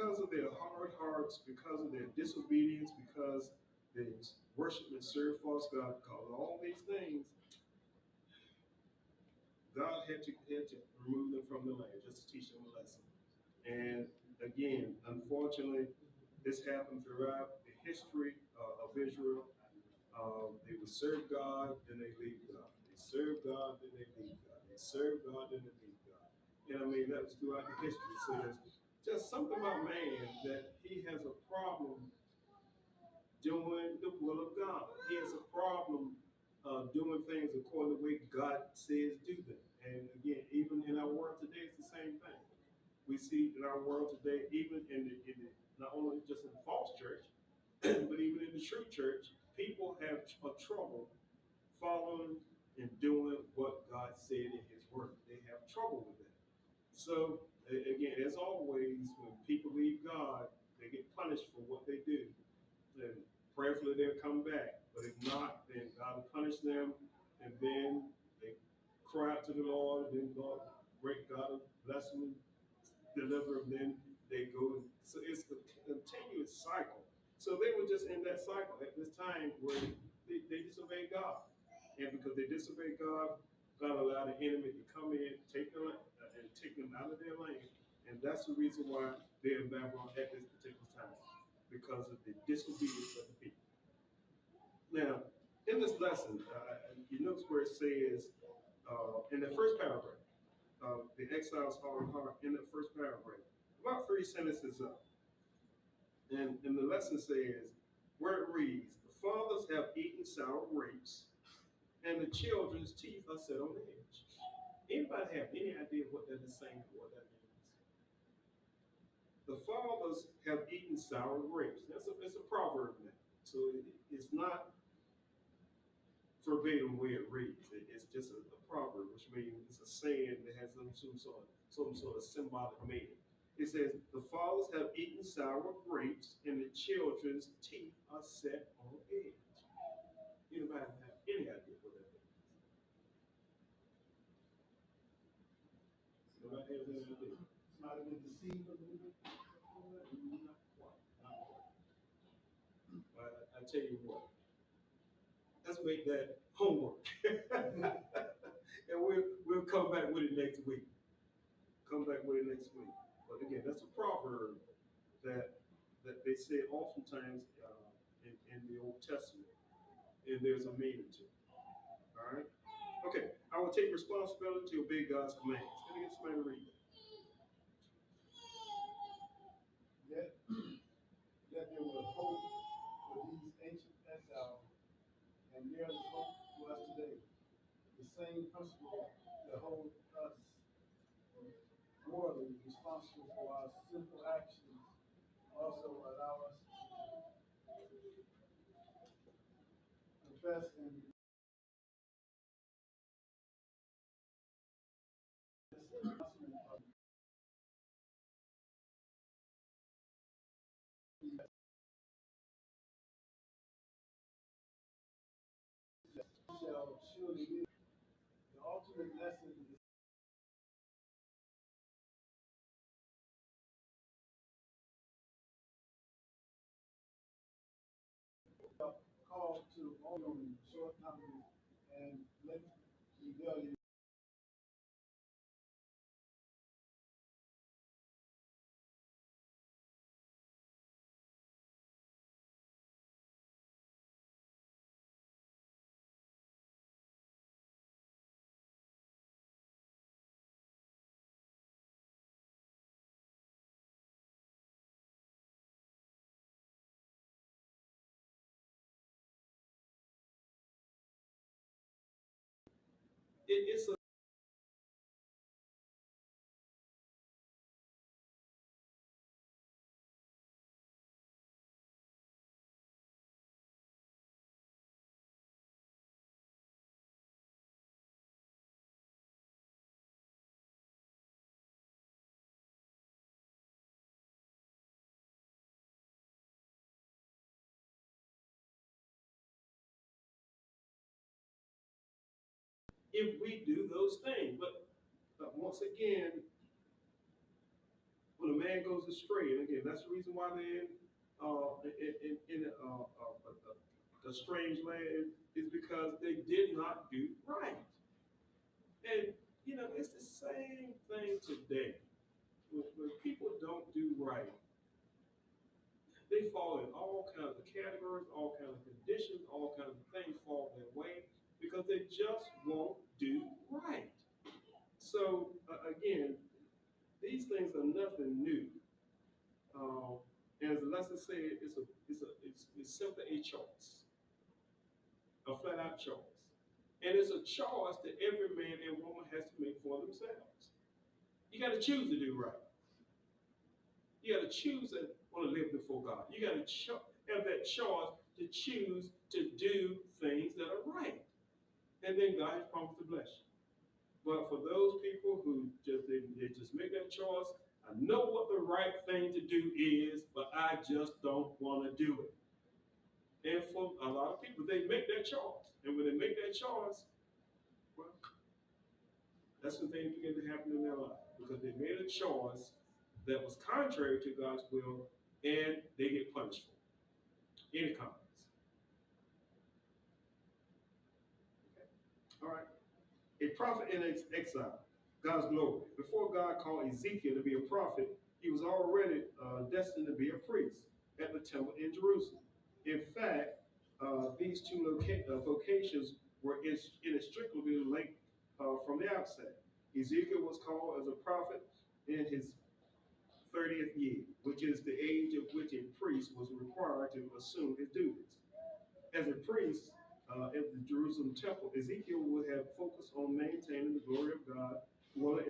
because of their hard hearts, because of their disobedience, because they worship and serve false God, because of all these things, God had to remove them from the land just to teach them a lesson. And again, unfortunately, this happened throughout the history of Israel. They would serve God, then they leave God. They serve God, then they leave God. They serve God, then they leave God. And I mean, that was throughout the history. So there's just something about man that he has a problem doing the will of God. He has a problem doing things according to the way God says do them. And again, even in our world today, it's the same thing. We see in our world today, even in the not only just in the false church, but even in the true church, people have a trouble following and doing what God said in His Word. They have trouble with that. So again, as always, when people leave God, they get punished for what they do. And prayerfully they'll come back. But if not, then God will punish them, and then they cry out to the Lord, and then God, great God will bless them and deliver them, then they go. So it's the continuous cycle. So they were just in that cycle at this time where they disobeyed God. And because they disobeyed God, God allowed the enemy to come in, take them and take them out of their land. And that's the reason why they're in Babylon at this particular time, because of the disobedience of the people. Now, in this lesson, you notice where it says in the first paragraph, the exile's hard heart, in the first paragraph, about 3 sentences up. And the lesson says, where it reads, the fathers have eaten sour grapes, and the children's teeth are set on edge. Anybody have any idea what that is saying or what that means? The fathers have eaten sour grapes. It's a proverb now. So it's not verbatim where it reads. It's just a proverb, which means it's a saying that has some sort of symbolic meaning. It says, the fathers have eaten sour grapes, and the children's teeth are set on edge. Anybody have any idea what that means? Nobody has any idea. Might have been deceived a little bit. Not quite. Not quite. I tell you what. Let's make that homework. And we'll come back with it next week. Come back with it next week. But again, that's a proverb that they say oftentimes in the Old Testament, and there's a meaning to it. All right. Okay. I will take responsibility to obey God's commands. Can I get somebody to read Yet, yet there was hope for these ancient exiles, and there is hope for us today. The same principle that holds us morally responsible for our sinful actions also allow us to confess and this announcement of shall surely live. The ultimate lesson is called to own shortcomings and let rebellion. It's a if we do those things. But once again, when a man man goes astray. And again, that's the reason why they're in a strange land, is because they did not do right. And you know, it's the same thing today. When people don't do right, they fall in all kinds of categories, all kinds of conditions, all kinds of things fall their way because they just won't do right. So again, these things are nothing new. And as the lesson said, it's simply a choice, a flat out choice. And it's a choice that every man and woman has to make for themselves. You got to choose to do right. You got to choose to want to live before God. You got to have that choice to choose to do things that are right. And then God has promised to bless you. But for those people who they just make that choice, I know what the right thing to do is, but I just don't want to do it. And for a lot of people, they make that choice. And when they make that choice, well, that's when things begin to happen in their life. Because they made a choice that was contrary to God's will, and they get punished for it. Any comments? Okay. All right. A prophet in exile, God's glory. Before God called Ezekiel to be a prophet, he was already destined to be a priest at the temple in Jerusalem. In fact, these two vocations were inextricably linked from the outset. Ezekiel was called as a prophet in his 30th year, which is the age at which a priest was required to assume his duties. As a priest at the Jerusalem temple, Ezekiel would have focused on maintaining the glory of God, dwelling